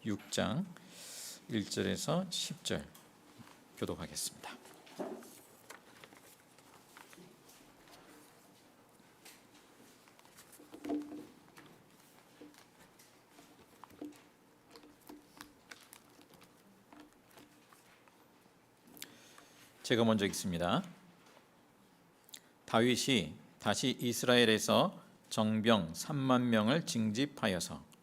6장 1절에서 10절 교독하겠습니다. 제가 먼저 읽습니다. 다윗이 다시 이스라엘에서 정병 3만 명을 징집하여서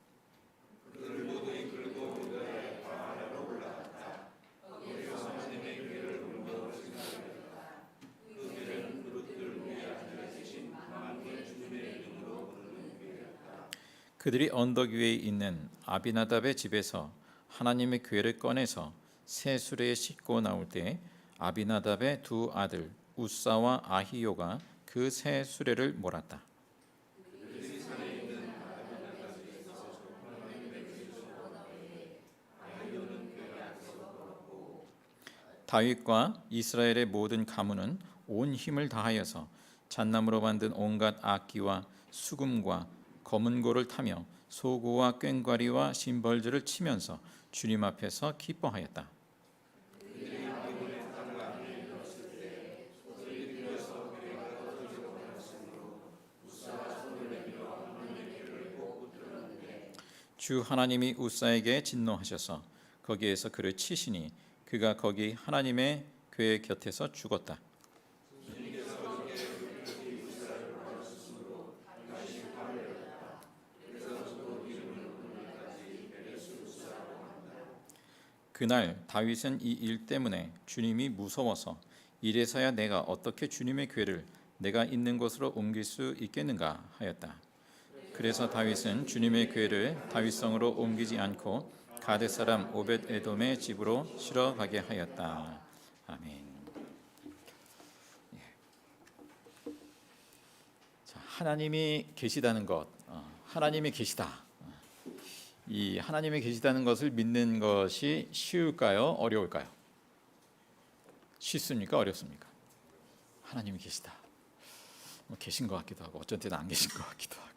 그들이 언덕 위에 있는 아비나답의 집에서 하나님의 궤를 꺼내서 새 수레에 싣고 나올 때 아비나답의 두 아들 우사와 아히요가 그 새 수레를 몰았다. 다윗과 이스라엘의 모든 가문은 온 힘을 다하여서 잣나무로 만든 온갖 악기와 수금과 검은 고를 타며 소고와 꽹과리와 심벌들을 치면서 주님 앞에서 기뻐하였다. 주 하나님이 우사에게 진노하셔서 거기에서 그를 치시니 그가 거기 하나님의 궤 곁에서 죽었다. 그날 다윗은 이 일 때문에 주님이 무서워서 이래서야 내가 어떻게 주님의 궤를 내가 있는 곳으로 옮길 수 있겠는가 하였다. 그래서 다윗은 주님의 궤를 다윗성으로 옮기지 않고 가드 사람 오벳 에돔의 집으로 실어 가게 하였다. 아멘. 자, 하나님이 계시다는 것, 하나님이 계시다. 이 하나님이 계시다는 것을 믿는 것이 쉬울까요? 어려울까요? 쉽습니까? 어렵습니까? 하나님이 계시다. 계신 것 같기도 하고 어쩐 때는 안 계신 것 같기도 하고.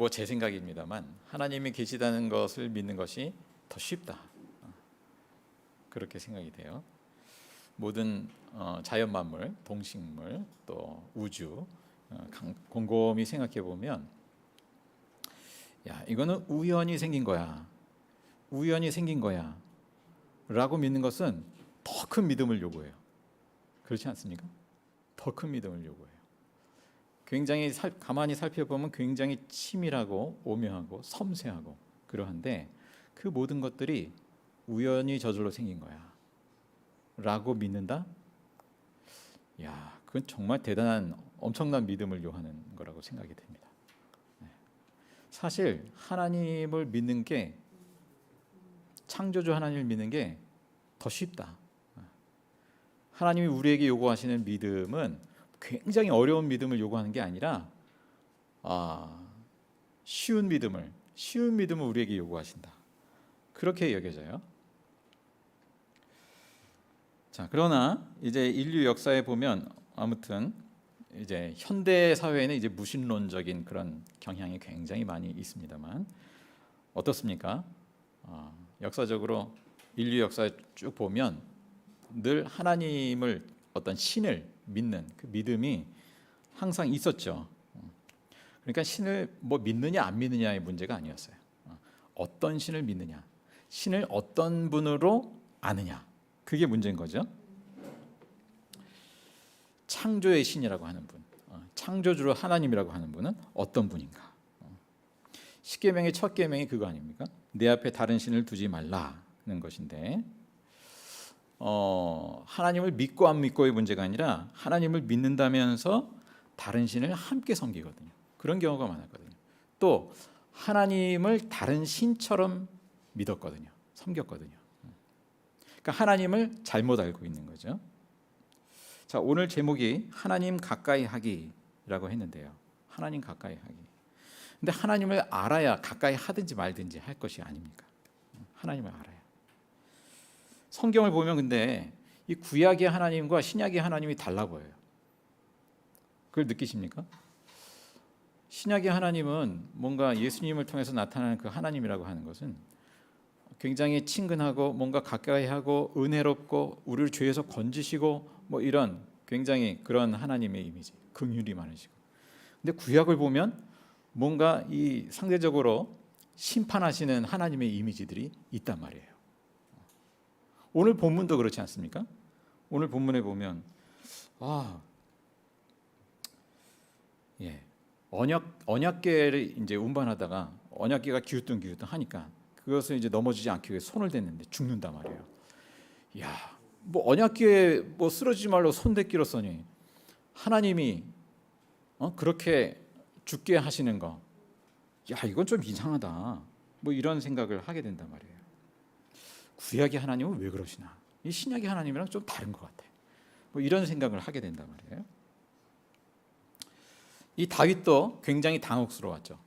제 생각입니다만 하나님이 계시다는 것을 믿는 것이 더 쉽다. 그렇게 생각이 돼요. 모든 자연 만물, 동식물, 또 우주 곰곰이 생각해 보면, 야, 이거는 우연히 생긴 거야. 우연히 생긴 거야라고 믿는 것은 더 큰 믿음을 요구해요. 그렇지 않습니까? 더 큰 믿음을 요구해요. 굉장히 가만히 살펴보면 굉장히 치밀하고 오묘하고 섬세하고 그러한데 그 모든 것들이 우연히 저절로 생긴 거야 라고 믿는다? 야, 그건 정말 대단한 엄청난 믿음을 요하는 거라고 생각이 됩니다. 사실 하나님을 믿는 게, 창조주 하나님을 믿는 게 더 쉽다. 하나님이 우리에게 요구하시는 믿음은 굉장히 어려운 믿음을 요구하는 게 아니라 쉬운 믿음을 우리에게 요구하신다. 그렇게 여겨져요. 자, 그러나 이제 인류 역사에 보면 아무튼 이제 현대 사회에는 이제 무신론적인 그런 경향이 굉장히 많이 있습니다만 어떻습니까? 역사적으로 인류 역사에 쭉 보면 늘 하나님을, 어떤 신을 믿는 그 믿음이 항상 있었죠. 그러니까 신을 믿느냐 안 믿느냐의 문제가 아니었어요. 어떤 신을 믿느냐, 신을 어떤 분으로 아느냐, 그게 문제인 거죠. 창조의 신이라고 하는 분, 창조주로 하나님이라고 하는 분은 어떤 분인가? 십계명의 첫 계명이 그거 아닙니까? 내 앞에 다른 신을 두지 말라는 것인데, 하나님을 믿고 안 믿고의 문제가 아니라 하나님을 믿는다면서 다른 신을 함께 섬기거든요. 그런 경우가 많았거든요. 또 하나님을 다른 신처럼 믿었거든요. 섬겼거든요. 그러니까 하나님을 잘못 알고 있는 거죠. 자, 오늘 제목이 하나님 가까이 하기라고 했는데요. 하나님 가까이 하기. 근데 하나님을 알아야 가까이 하든지 말든지 할 것이 아닙니까? 하나님을 알아야. 성경을 보면 근데 이 구약의 하나님과 신약의 하나님이 달라 보여요. 그걸 느끼십니까? 신약의 하나님은 뭔가 예수님을 통해서 나타나는 그 하나님이라고 하는 것은 굉장히 친근하고 뭔가 가까이하고 은혜롭고 우리를 죄에서 건지시고 뭐 이런 굉장히 그런 하나님의 이미지, 긍휼이 많으시고. 근데 구약을 보면 뭔가 이 상대적으로 심판하시는 하나님의 이미지들이 있단 말이에요. 오늘 본문도 그렇지 않습니까? 오늘 본문에 보면 언약궤를 이제 운반하다가 언약궤가 기우뚱기우뚱 하니까 그것을 이제 넘어지지 않기 위해 손을 댔는데 죽는단 말이에요. 야, 뭐 언약궤에 뭐 쓰러지지 말라고 손 댔기로써니 하나님이 그렇게 죽게 하시는 거, 야 이건 좀 이상하다. 뭐 이런 생각을 하게 된단 말이에요. 구약의 하나님은 왜 그러시나? 이 신약의 하나님이랑 좀 다른 것 같아. 뭐 이런 생각을 하게 된단 말이에요. 이 다윗도 굉장히 당혹스러웠죠.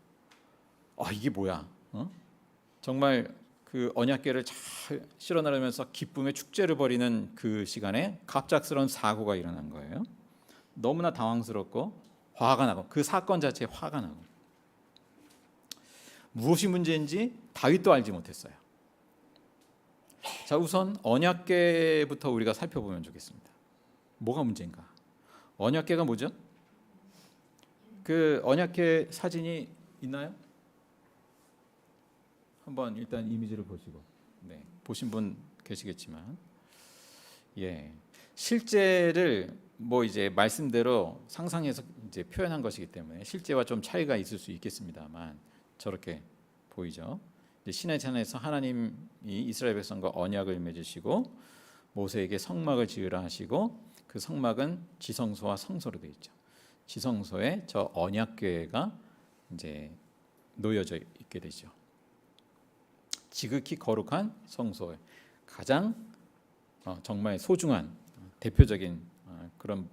이게 뭐야? 정말 그 언약궤를 잘 실어 나르면서 기쁨의 축제를 벌이는 그 시간에 갑작스러운 사고가 일어난 거예요. 너무나 당황스럽고 화가 나고 그 사건 자체에 화가 나고 무엇이 문제인지 다윗도 알지 못했어요. 자, 우선 언약궤부터 우리가 살펴보면 좋겠습니다. 뭐가 문제인가? 언약궤가 뭐죠? 그 언약궤 사진이 있나요? 한번 일단 이미지를 보시고, 네, 보신 분 계시겠지만, 실제를 뭐 이제 말씀대로 상상해서 이제 표현한 것이기 때문에 실제와 좀 차이가 있을 수 있겠습니다만 저렇게 보이죠. 시내 산에서 하나님이 이스라엘 백성과 언약을 맺으시고 모세에게 성막을 지으라 하시고 그 성막은 지성소와 성소로 되어 있죠. 지성소에 저 언약궤가 이제 놓여져 있게 되죠. 지극히 거룩한 성소에 가장 정말 소중한 대표적인 그런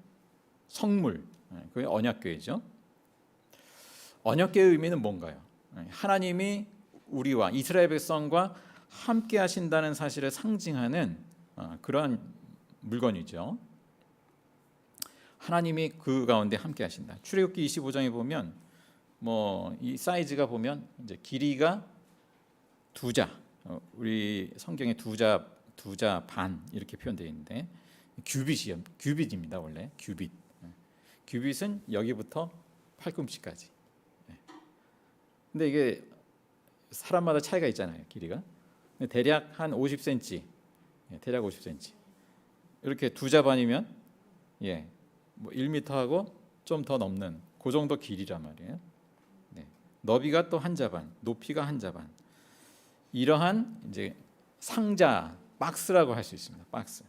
성물, 그게 언약궤죠. 언약궤의 의미는 뭔가요? 하나님이 우리와 이스라엘 백성과 함께 하신다는 사실을 상징하는 그러한 물건이죠. 하나님이 그 가운데 함께 하신다. 출애굽기 25장에 보면 뭐 이 사이즈가 보면 이제 길이가 2자, 우리 성경에 2자 반 이렇게 표현되어 있는데 규빗입니다. 원래 규빗. 규빗은 여기부터 팔꿈치까지. 근데 이게 사람마다 차이가 있잖아요, 길이가. 대략 한 50cm, 대략 50cm. 이렇게 2자 반이면 뭐 1m하고 좀 더 넘는 그 정도 길이란 말이에요. 너비가 또 1자 반, 높이가 1자 반. 이러한 이제 상자, 박스라고 할 수 있습니다. 박스.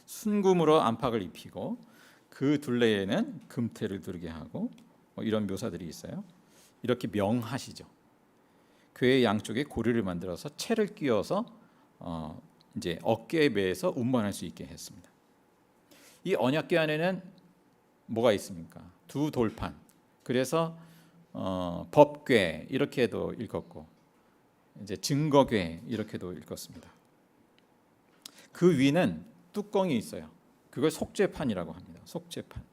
순금으로 안팎을 입히고 그 둘레에는 금태를 두르게 하고 뭐 이런 묘사들이 있어요. 이렇게 명하시죠. 궤의 양쪽에 고리를 만들어서 채를 끼워서 이제 어깨에 매서 운반할 수 있게 했습니다. 이 언약궤 안에는 뭐가 있습니까? 2 돌판. 그래서 법궤 이렇게도 읽었고 이제 증거궤 이렇게도 읽었습니다. 그 위는 뚜껑이 있어요. 그걸 속죄판이라고 합니다. 속죄판.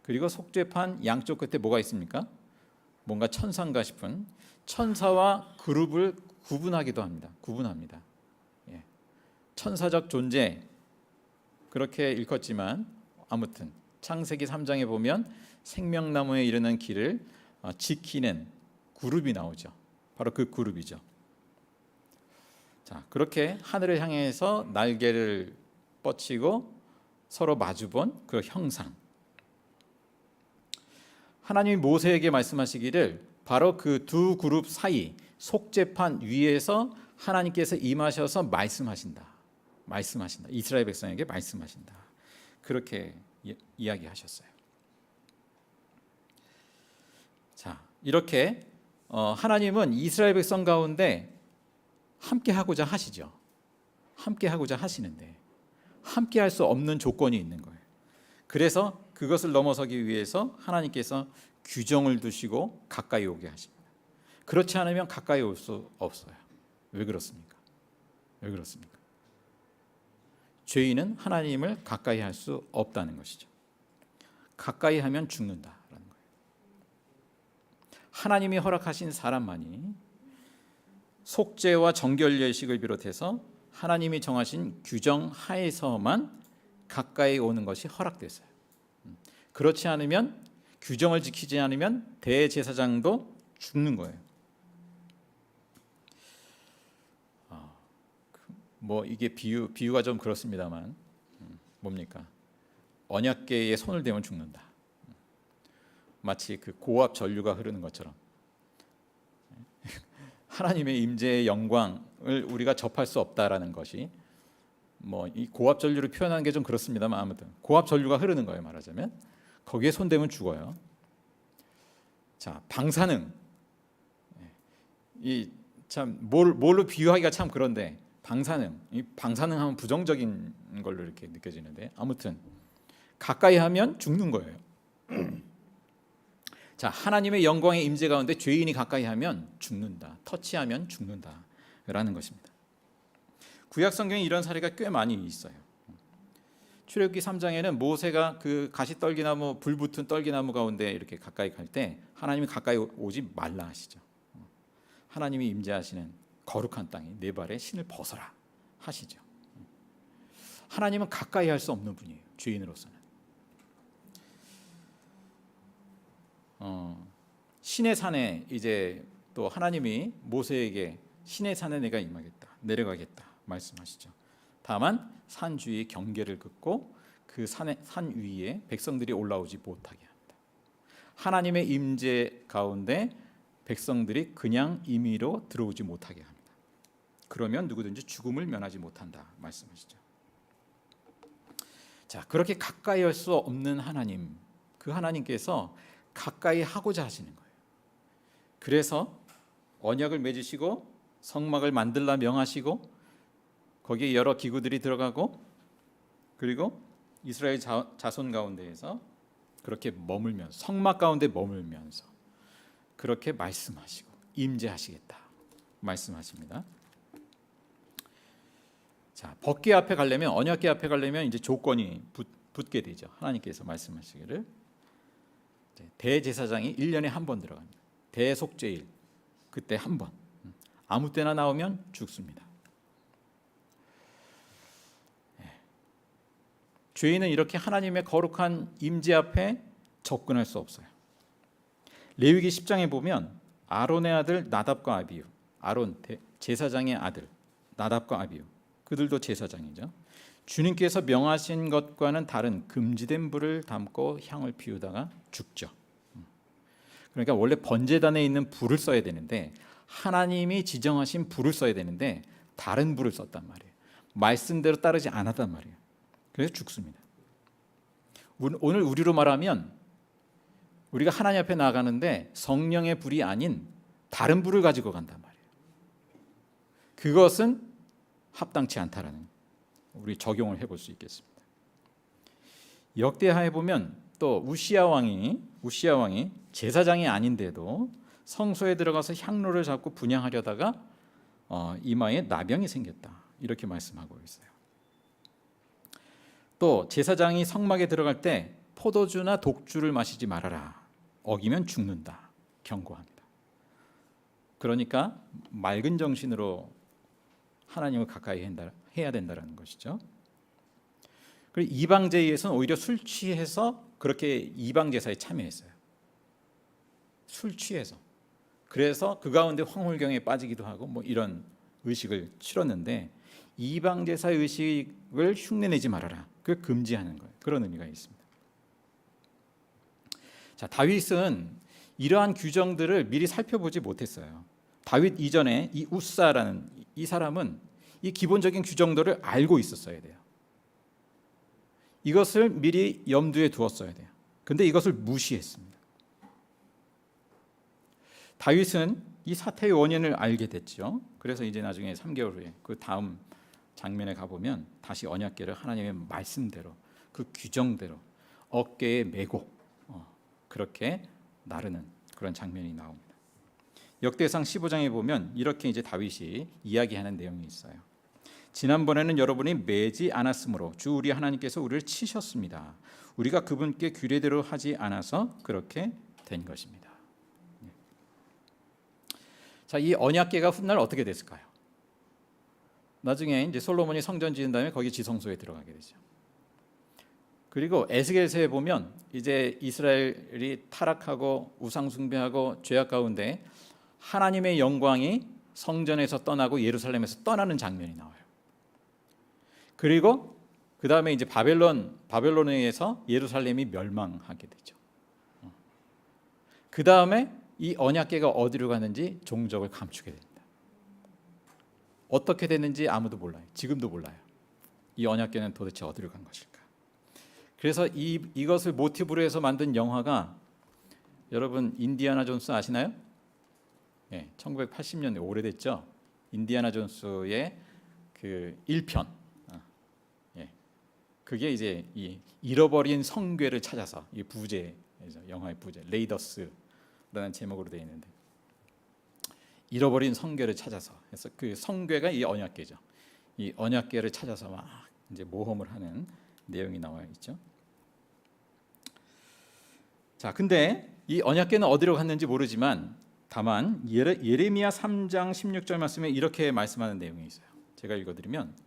그리고 속죄판 양쪽 끝에 뭐가 있습니까? 뭔가 천사인가 싶은 천사와 그룹을 구분하기도 합니다. 구분합니다. 천사적 존재 그렇게 읽었지만 아무튼 창세기 3장에 보면 생명나무에 이르는 길을 지키는 그룹이 나오죠. 바로 그 그룹이죠. 자, 그렇게 하늘을 향해서 날개를 뻗치고 서로 마주본 그 형상. 하나님이 모세에게 말씀하시기를 바로 그 2 그룹 사이 속죄판 위에서 하나님께서 임하셔서 말씀하신다. 이스라엘 백성에게 말씀하신다. 그렇게 이야기하셨어요. 자, 이렇게 하나님은 이스라엘 백성 가운데 함께 하고자 하시죠. 함께 하고자 하시는데 함께 할 수 없는 조건이 있는 거예요. 그래서 그것을 넘어서기 위해서 하나님께서 규정을 두시고 가까이 오게 하십니다. 그렇지 않으면 가까이 올 수 없어요. 왜 그렇습니까? 왜 그렇습니까? 죄인은 하나님을 가까이 할 수 없다는 것이죠. 가까이 하면 죽는다라는 거예요. 하나님이 허락하신 사람만이 속죄와 정결 예식을 비롯해서 하나님이 정하신 규정 하에서만 가까이 오는 것이 허락됐어요. 그렇지 않으면, 규정을 지키지 않으면 대제사장도 죽는 거예요. 뭐 이게 비유가 좀 그렇습니다만, 뭡니까? 언약궤에 손을 대면 죽는다. 마치 그 고압 전류가 흐르는 것처럼 하나님의 임재의 영광을 우리가 접할 수 없다라는 것이, 뭐 이 고압 전류를 표현하는 게 좀 그렇습니다만, 아무튼 고압 전류가 흐르는 거예요. 말하자면 거기에 손대면 죽어요. 자, 방사능, 이 참 뭘로 비유하기가 참 그런데, 이 방사능하면 부정적인 걸로 이렇게 느껴지는데, 아무튼 가까이 하면 죽는 거예요. 자, 하나님의 영광의 임재 가운데 죄인이 가까이 하면 죽는다. 터치하면 죽는다라는 것입니다. 구약 성경에 이런 사례가 꽤 많이 있어요. 출애굽기 3장에는 모세가 그 가시떨기나무, 불 붙은 떨기나무 가운데 이렇게 가까이 갈 때 하나님이 가까이 오지 말라 하시죠. 하나님이 임재하시는 거룩한 땅에 내 발에 신을 벗어라 하시죠. 하나님은 가까이 할 수 없는 분이에요. 죄인으로서는. 신의 산에 이제 또 하나님이 모세에게 신의 산에 내가 임하겠다, 내려가겠다 말씀하시죠. 다만 산 주위의 경계를 긋고 그 산 위에 백성들이 올라오지 못하게 합니다. 하나님의 임재 가운데 백성들이 그냥 임의로 들어오지 못하게 합니다. 그러면 누구든지 죽음을 면하지 못한다 말씀하시죠. 자, 그렇게 가까이 할 수 없는 하나님, 그 하나님께서 가까이 하고자 하시는 거예요. 그래서 언약을 맺으시고 성막을 만들라 명하시고 거기에 여러 기구들이 들어가고, 그리고 이스라엘 자손 가운데에서 그렇게 머물면서, 성막 가운데 머물면서 그렇게 말씀하시고 임재하시겠다 말씀하십니다. 자, 법궤 앞에 가려면, 언약궤 앞에 가려면 이제 조건이 붙게 되죠. 하나님께서 말씀하시기를 대제사장이 1년에 한 번 들어갑니다. 대속죄일, 그때 한 번. 아무 때나 나오면 죽습니다. 죄인은 이렇게 하나님의 거룩한 임재 앞에 접근할 수 없어요. 레위기 10장에 보면 아론의 아들 나답과 아비후, 아론 제사장의 아들 나답과 아비후, 그들도 제사장이죠. 주님께서 명하신 것과는 다른 금지된 불을 담고 향을 피우다가 죽죠. 그러니까 원래 번제단에 있는 불을 써야 되는데, 하나님이 지정하신 불을 써야 되는데 다른 불을 썼단 말이에요. 말씀대로 따르지 않았단 말이에요. 그래서 죽습니다. 오늘 우리로 말하면 우리가 하나님 앞에 나아가는데 성령의 불이 아닌 다른 불을 가지고 간단 말이에요. 그것은 합당치 않다라는, 우리 적용을 해볼 수 있겠습니다. 역대하에 보면 또 우시야 왕이 제사장이 아닌데도 성소에 들어가서 향로를 잡고 분향하려다가 이마에 나병이 생겼다, 이렇게 말씀하고 있어요. 또 제사장이 성막에 들어갈 때 포도주나 독주를 마시지 말아라, 어기면 죽는다 경고합니다. 그러니까 맑은 정신으로 하나님을 가까이 해야 된다는 것이죠. 그리고 이방제에서는 오히려 술 취해서 그렇게 이방제사에 참여했어요. 술 취해서. 그래서 그 가운데 황홀경에 빠지기도 하고 뭐 이런 의식을 치렀는데, 이방제사 의식을 흉내내지 말아라, 그걸 금지하는 거예요. 그런 의미가 있습니다. 자, 다윗은 이러한 규정들을 미리 살펴보지 못했어요. 다윗 이전에 이 우사라는 이 사람은 이 기본적인 규정들을 알고 있었어야 돼요. 이것을 미리 염두에 두었어야 돼요. 근데 이것을 무시했습니다. 다윗은 이 사태의 원인을 알게 됐죠. 그래서 이제 나중에 3개월 후에 그 다음 장면에 가보면 다시 언약궤를 하나님의 말씀대로, 그 규정대로 어깨에 메고 그렇게 나르는 그런 장면이 나옵니다. 역대상 15장에 보면 이렇게 이제 다윗이 이야기하는 내용이 있어요. 지난번에는 여러분이 매지 않았으므로 주 우리 하나님께서 우리를 치셨습니다. 우리가 그분께 규례대로 하지 않아서 그렇게 된 것입니다. 자, 이 언약궤가 훗날 어떻게 됐을까요? 나중에 이제 솔로몬이 성전 지은 다음에 거기 지성소에 들어가게 되죠. 그리고 에스겔서에 보면 이제 이스라엘이 타락하고 우상 숭배하고 죄악 가운데 하나님의 영광이 성전에서 떠나고 예루살렘에서 떠나는 장면이 나와요. 그리고 그 다음에 이제 바벨론에 의해서 예루살렘이 멸망하게 되죠. 그 다음에 이 언약궤가 어디로 가는지 종적을 감추게 됩니다. 어떻게 됐는지 아무도 몰라요. 지금도 몰라요. 이 언약궤는 도대체 어디로 간 것일까? 그래서 이것을 모티브로 해서 만든 영화가, 여러분 인디아나 존스 아시나요? 네, 1980년대 오래됐죠. 인디아나 존스의 그 1편. 그게 이제 이 잃어버린 성궤를 찾아서, 이 부제, 영화의 부제, 레이더스라는 제목으로 되어 있는데, 잃어버린 성궤를 찾아서, 그래서 그 성궤가 이 언약궤죠. 이 언약궤를 찾아서 막 이제 모험을 하는 내용이 나와 있죠. 자, 근데 이 언약궤는 어디로 갔는지 모르지만 다만 예레미야 3장 16절 말씀에 이렇게 말씀하는 내용이 있어요. 제가 읽어드리면,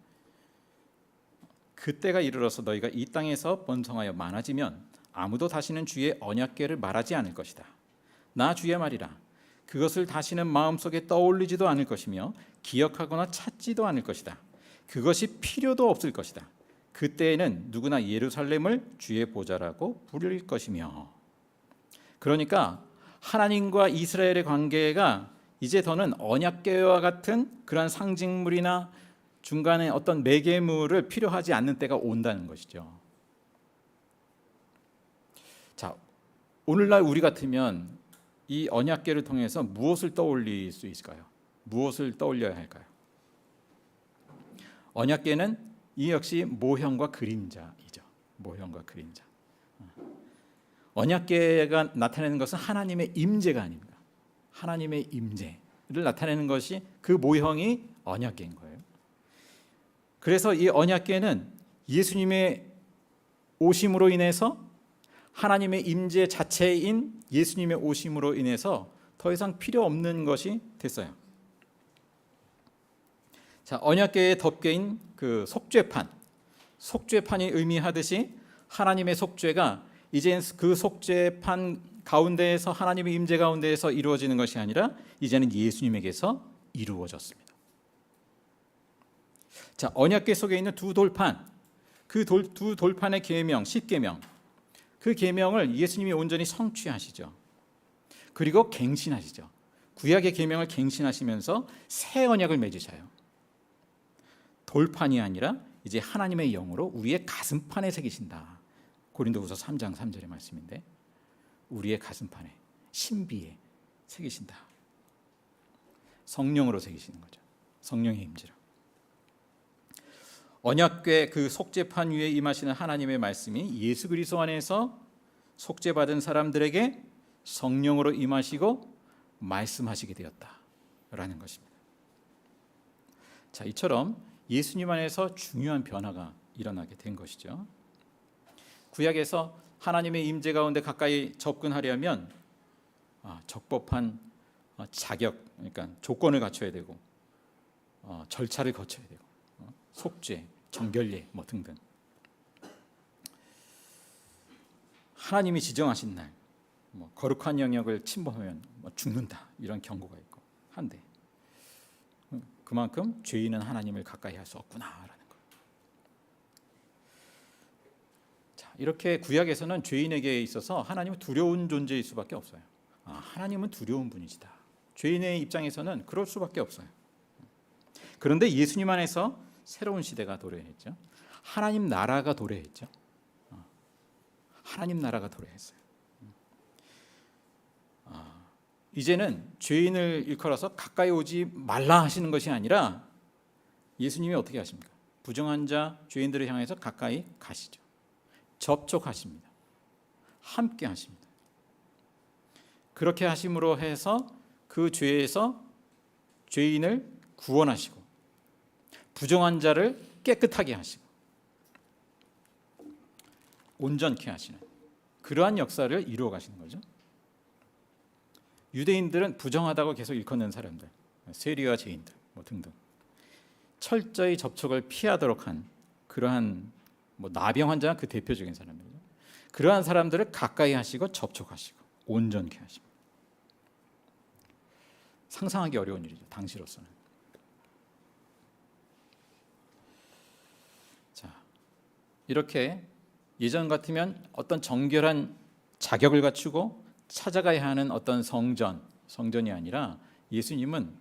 그때가 이르러서 너희가 이 땅에서 번성하여 많아지면 아무도 다시는 주의 언약궤를 말하지 않을 것이다. 나 주의 말이라. 그것을 다시는 마음속에 떠올리지도 않을 것이며 기억하거나 찾지도 않을 것이다. 그것이 필요도 없을 것이다. 그때에는 누구나 예루살렘을 주의 보좌라고 부를 것이며. 그러니까 하나님과 이스라엘의 관계가 이제 더는 언약궤와 같은 그러한 상징물이나 중간에 어떤 매개물을 필요하지 않는 때가 온다는 것이죠. 자, 오늘날 우리 같으면 이 언약궤를 통해서 무엇을 떠올릴 수 있을까요? 무엇을 떠올려야 할까요? 언약궤는 이 역시 모형과 그림자이죠. 모형과 그림자. 언약궤가 나타내는 것은 하나님의 임재가 아닙니다. 하나님의 임재를 나타내는 것이, 그 모형이 언약궤인 거예요. 그래서 이 언약궤는 예수님의 오심으로 인해서, 하나님의 임재 자체인 예수님의 오심으로 인해서 더 이상 필요 없는 것이 됐어요. 자, 언약궤에 덮개인 그 속죄판이 의미하듯이 하나님의 속죄가 이제 그 속죄판 가운데에서, 하나님의 임재 가운데에서 이루어지는 것이 아니라 이제는 예수님에게서 이루어졌습니다. 자, 언약궤 속에 있는 두 돌판, 그 두 돌판의 계명, 10계명, 그 계명을 예수님이 온전히 성취하시죠. 그리고 갱신하시죠. 구약의 계명을 갱신하시면서 새 언약을 맺으셔요. 돌판이 아니라 이제 하나님의 영으로 우리의 가슴판에 새기신다. 고린도후서 3장 3절의 말씀인데, 우리의 가슴판에, 신비에 새기신다. 성령으로 새기시는 거죠. 성령의 임재로. 언약궤 그 속죄판 위에 임하시는 하나님의 말씀이 예수 그리스도 안에서 속죄받은 사람들에게 성령으로 임하시고 말씀하시게 되었다라는 것입니다. 자, 이처럼 예수님 안에서 중요한 변화가 일어나게 된 것이죠. 구약에서 하나님의 임재 가운데 가까이 접근하려면 적법한 자격, 그러니까 조건을 갖춰야 되고, 절차를 거쳐야 되고, 속죄, 정결례 뭐 등등. 하나님이 지정하신 날, 거룩한 영역을 침범하면 죽는다, 이런 경고가 있고 한데, 그만큼 죄인은 하나님을 가까이 할 수 없구나라는 것. 자, 이렇게 구약에서는 죄인에게 있어서 하나님은 두려운 존재일 수밖에 없어요. 하나님은 두려운 분이시다. 죄인의 입장에서는 그럴 수밖에 없어요. 그런데 예수님 안에서 새로운 시대가 도래했죠. 하나님 나라가 도래했죠. 하나님 나라가 도래했어요. 이제는 죄인을 일컬어서 가까이 오지 말라 하시는 것이 아니라, 예수님이 어떻게 하십니까? 부정한 자, 죄인들을 향해서 가까이 가시죠. 접촉하십니다. 함께 하십니다. 그렇게 하심으로 해서 그 죄에서 죄인을 구원하시고, 부정한 자를 깨끗하게 하시고, 온전케 하시는 그러한 역사를 이루어 가시는 거죠. 유대인들은 부정하다고 계속 일컫는 사람들, 세리와 죄인들 뭐 등등, 철저히 접촉을 피하도록 한 그러한 나병 환자가 그 대표적인 사람이죠. 그러한 사람들을 가까이 하시고 접촉하시고 온전케 하십니다. 상상하기 어려운 일이죠, 당시로서는. 자, 이렇게 예전 같으면 어떤 정결한 자격을 갖추고 찾아가야 하는 어떤 성전이 아니라 예수님은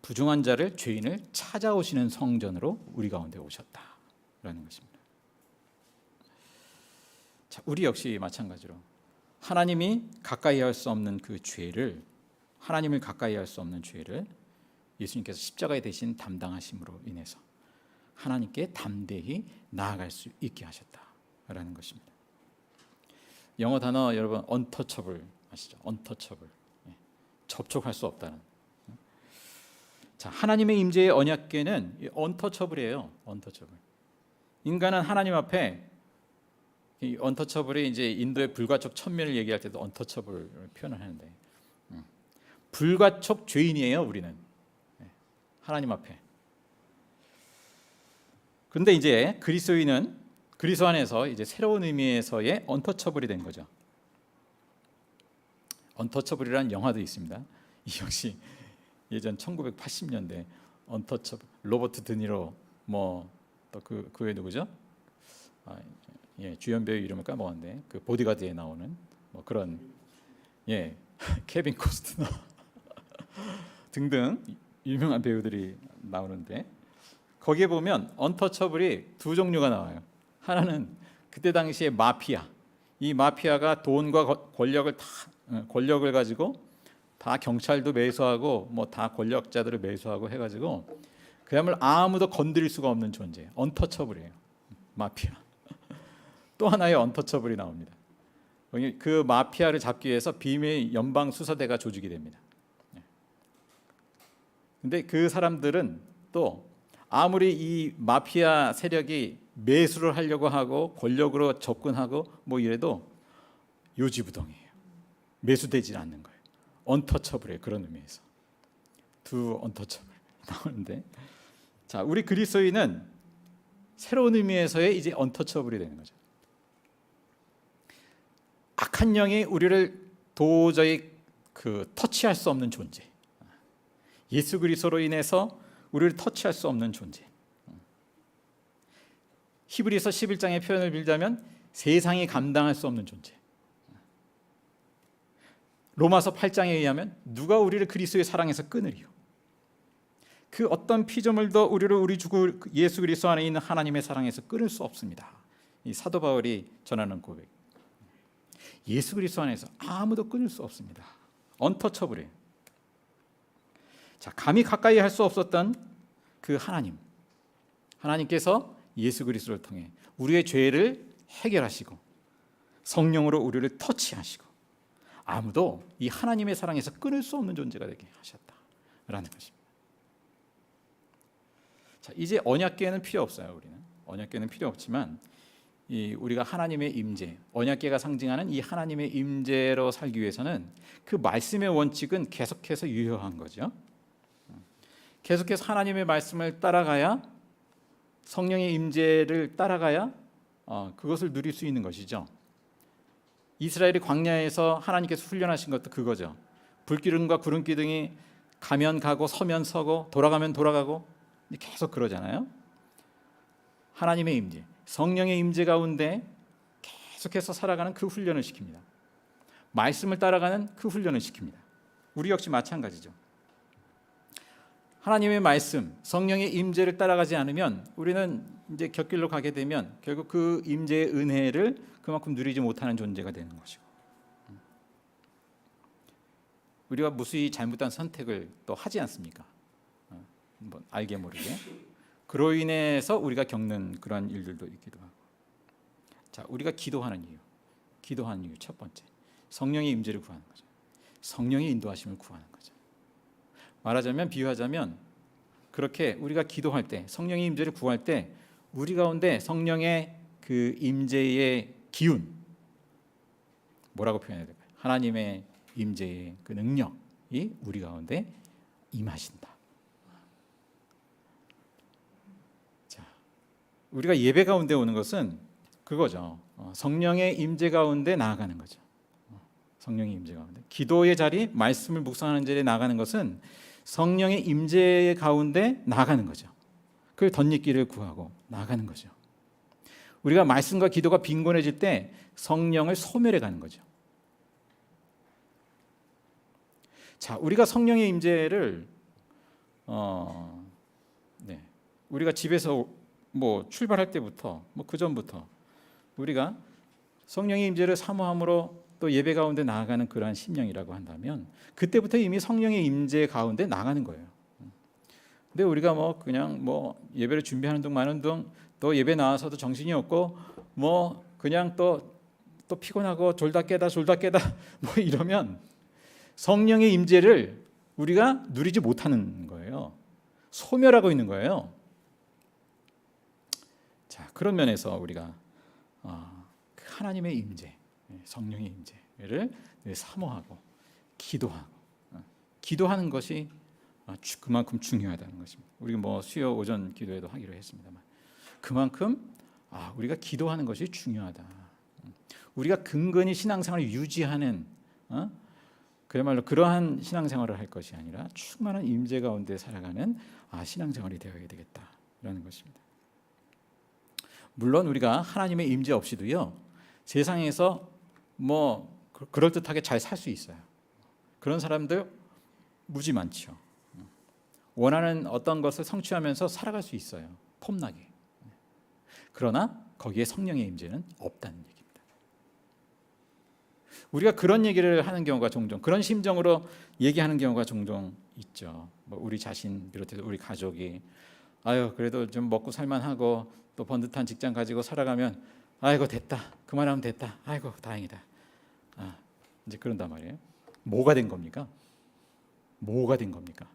부정한 자를, 죄인을 찾아오시는 성전으로 우리 가운데 오셨다라는 것입니다. 자, 우리 역시 마찬가지로 하나님이 가까이 할 수 없는 그 죄를, 하나님을 가까이 할 수 없는 죄를 예수님께서 십자가에 대신 담당하심으로 인해서 하나님께 담대히 나아갈 수 있게 하셨다라는 것입니다. 영어 단어 여러분 untouchable 아시죠? untouchable, 접촉할 수 없다는. 자, 하나님의 임재의 언약궤는 untouchable이에요. untouchable. 인간은 하나님 앞에 이 untouchable이 이제 인도의 불가촉 천민을 얘기할 때도 untouchable를 표현을 하는데, 불가촉 죄인이에요, 우리는. 하나님 앞에. 그런데 이제 그리스도인은 그리스도 안에서 이제 새로운 의미에서의 언터처블이 된 거죠. 언터처블이라는 영화도 있습니다. 이 역시 예전 1980년대 언터처블, 로버트 드니로 또 그 외 누구죠? 주연 배우 이름을 까먹었는데 그 보디가드에 나오는 그런 케빈 코스트너 등등 유명한 배우들이 나오는데, 거기에 보면 언터처블이 두 종류가 나와요. 하나는 그때 당시에 마피아, 이 마피아가 돈과 권력을 가지고 다 경찰도 매수하고 다 권력자들을 매수하고 해가지고 그야말로 아무도 건드릴 수가 없는 존재, 언터처블이에요, 마피아. 또 하나의 언터처블이 나옵니다. 그 마피아를 잡기 위해서 비밀 연방 수사대가 조직이 됩니다. 근데 그 사람들은 또 아무리 이 마피아 세력이 매수를 하려고 하고 권력으로 접근하고 이래도 요지부동이에요. 매수되지 않는 거예요. 언터처블의 그런 의미에서 두 언터처블 나오는데, 자, 우리 그리스도인은 새로운 의미에서의 이제 언터처블이 되는 거죠. 악한 영이 우리를 도저히 터치할 수 없는 존재, 예수 그리스도로 인해서 우리를 터치할 수 없는 존재. 히브리서 11장의 표현을 빌자면 세상이 감당할 수 없는 존재. 로마서 8장에 의하면 누가 우리를 그리스도의 사랑에서 끊으리요. 그 어떤 피조물도 우리를 우리 주 예수 그리스도 안에 있는 하나님의 사랑에서 끊을 수 없습니다. 이 사도 바울이 전하는 고백. 예수 그리스도 안에서 아무도 끊을 수 없습니다. 언터처블이에요. 자, 감히 가까이 할 수 없었던 그 하나님께서 예수 그리스도를 통해 우리의 죄를 해결하시고 성령으로 우리를 터치하시고 아무도 이 하나님의 사랑에서 끊을 수 없는 존재가 되게 하셨다라는 것입니다. 자, 이제 언약궤는 필요 없어요. 우리는 언약궤는 필요 없지만 우리가 하나님의 임재, 언약궤가 상징하는 이 하나님의 임재로 살기 위해서는 그 말씀의 원칙은 계속해서 유효한 거죠. 계속해서 하나님의 말씀을 따라가야, 성령의 임재를 따라가야 그것을 누릴 수 있는 것이죠. 이스라엘이 광야에서 하나님께서 훈련하신 것도 그거죠. 불기둥과 구름기둥이 가면 가고 서면 서고 돌아가면 돌아가고 계속 그러잖아요. 하나님의 임재, 성령의 임재 가운데 계속해서 살아가는 그 훈련을 시킵니다. 말씀을 따라가는 그 훈련을 시킵니다. 우리 역시 마찬가지죠. 하나님의 말씀, 성령의 임재를 따라가지 않으면 우리는 이제 곁길로 가게 되면 결국 그 임재의 은혜를 그만큼 누리지 못하는 존재가 되는 것이고, 우리가 무수히 잘못한 선택을 또 하지 않습니까? 알게 모르게. 그로 인해서 우리가 겪는 그런 일들도 있기도 하고. 자, 우리가 기도하는 이유 첫 번째, 성령의 임재를 구하는 거죠. 성령의 인도하심을 구하는 거죠. 말하자면, 비유하자면, 그렇게 우리가 기도할 때, 성령의 임재를 구할 때 우리 가운데 성령의 그 임재의 기운, 뭐라고 표현해야 될까요? 하나님의 임재의 그 능력이 우리 가운데 임하신다. 자, 우리가 예배 가운데 오는 것은 그거죠. 성령의 임재 가운데 나아가는 거죠. 성령의 임재 가운데, 기도의 자리, 말씀을 묵상하는 자리에 나가는 것은 성령의 임재 가운데 나가는 거죠. 그 덧입기를 구하고 나가는 거죠. 우리가 말씀과 기도가 빈곤해질 때 성령을 소멸해 가는 거죠. 자, 우리가 성령의 임재를 우리가 집에서 뭐 출발할 때부터 뭐 그 전부터 우리가 성령의 임재를 사모함으로 또 예배 가운데 나아가는 그러한 심령이라고 한다면 그때부터 이미 성령의 임재 가운데 나가는 거예요. 근데 우리가 뭐 그냥 뭐 예배를 준비하는 둥 마는 둥 또 예배 나와서도 정신이 없고 뭐 그냥 또 피곤하고 졸다 깨다 뭐 이러면 성령의 임재를 우리가 누리지 못하는 거예요. 소멸하고 있는 거예요. 자, 그런 면에서 우리가 하나님의 임재, 성령의 임재를 사모하고 기도하는 것이 그만큼 중요하다는 것입니다. 우리 뭐 수요 오전 기도회도 하기로 했습니다만 그만큼 우리가 기도하는 것이 중요하다. 우리가 근근히 신앙생활을 유지하는 그야말로 그러한 신앙생활을 할 것이 아니라 충만한 임재 가운데 살아가는 신앙생활이 되어야 되겠다라는 것입니다. 물론 우리가 하나님의 임재 없이도요 세상에서 뭐 그럴듯하게 잘 살 수 있어요. 그런 사람들 무지 많죠. 원하는 어떤 것을 성취하면서 살아갈 수 있어요. 폼나게. 그러나 거기에 성령의 임재는 없다는 얘기입니다. 우리가 그런 얘기를 하는 경우가 종종, 그런 심정으로 얘기하는 경우가 종종 있죠. 뭐 우리 자신 비롯해서 우리 가족이 그래도 좀 먹고 살만하고 또 번듯한 직장 가지고 살아가면 아이고 됐다, 그만하면 됐다, 아이고 다행이다. 이제 그런단 말이에요. 뭐가 된 겁니까? 뭐가 된 겁니까?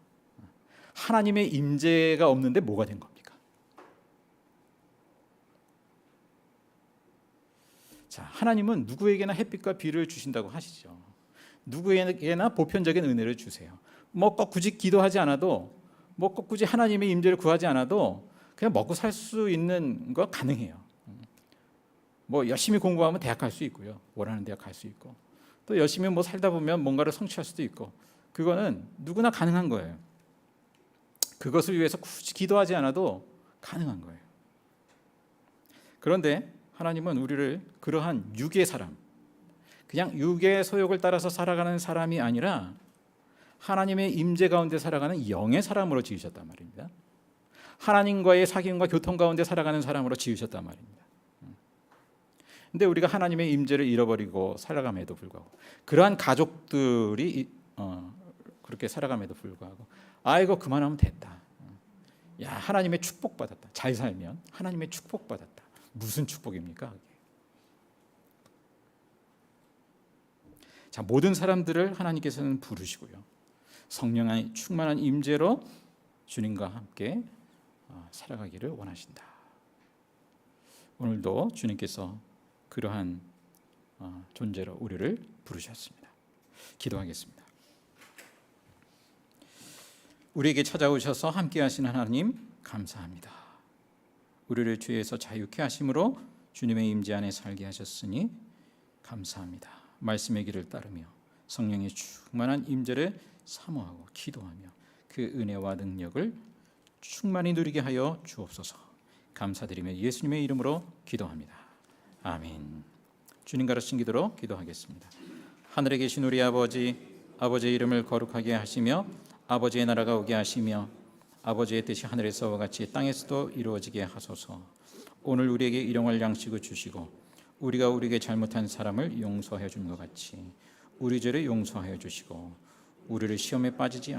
하나님의 임재가 없는데 뭐가 된 겁니까? 자, 하나님은 누구에게나 햇빛과 비를 주신다고 하시죠. 누구에게나 보편적인 은혜를 주세요. 뭐 꼭 굳이 기도하지 않아도, 뭐 꼭 굳이 하나님의 임재를 구하지 않아도 그냥 먹고 살 수 있는 거 가능해요. 뭐 열심히 공부하면 대학 갈 수 있고요. 원하는 대학 갈 수 있고, 또 열심히 뭐 살다 보면 뭔가를 성취할 수도 있고, 그거는 누구나 가능한 거예요. 그것을 위해서 굳이 기도하지 않아도 가능한 거예요. 그런데 하나님은 우리를 그러한 육의 사람, 그냥 육의 소욕을 따라서 살아가는 사람이 아니라 하나님의 임재 가운데 살아가는 영의 사람으로 지으셨단 말입니다. 하나님과의 사귐과 교통 가운데 살아가는 사람으로 지으셨단 말입니다. 근데 우리가 하나님의 임재를 잃어버리고 살아감에도 불구하고, 그러한 가족들이 그렇게 살아감에도 불구하고 아이고 그만하면 됐다, 야 하나님의 축복받았다, 잘 살면 하나님의 축복받았다. 무슨 축복입니까? 자, 모든 사람들을 하나님께서는 부르시고요, 성령의 충만한 임재로 주님과 함께 살아가기를 원하신다. 오늘도 주님께서 그러한 존재로 우리를 부르셨습니다. 기도하겠습니다. 우리에게 찾아오셔서 함께 하신 하나님 감사합니다. 우리를 죄에서 자유케 하심으로 주님의 임재 안에 살게 하셨으니 감사합니다. 말씀의 길을 따르며 성령의 충만한 임재를 사모하고 기도하며 그 은혜와 능력을 충만히 누리게 하여 주옵소서. 감사드리며 예수님의 이름으로 기도합니다. 아멘. 주님 가르친 기도로 기도하겠습니다. 하늘에 계신 우리 아버지, 아버지의 이름을 거룩하게 하시며 아버지의 나라가 오게 하시며 아버지의 뜻이 하늘에서와 같이 땅에서도 이루어지게 하소서. 오늘 우리에게 일용할 양식을 주시고 우리가 우리에게 잘못한 사람을 용서하여 준 것 같이 우리 죄를 용서하여 주시고 우리를 시험에 빠지지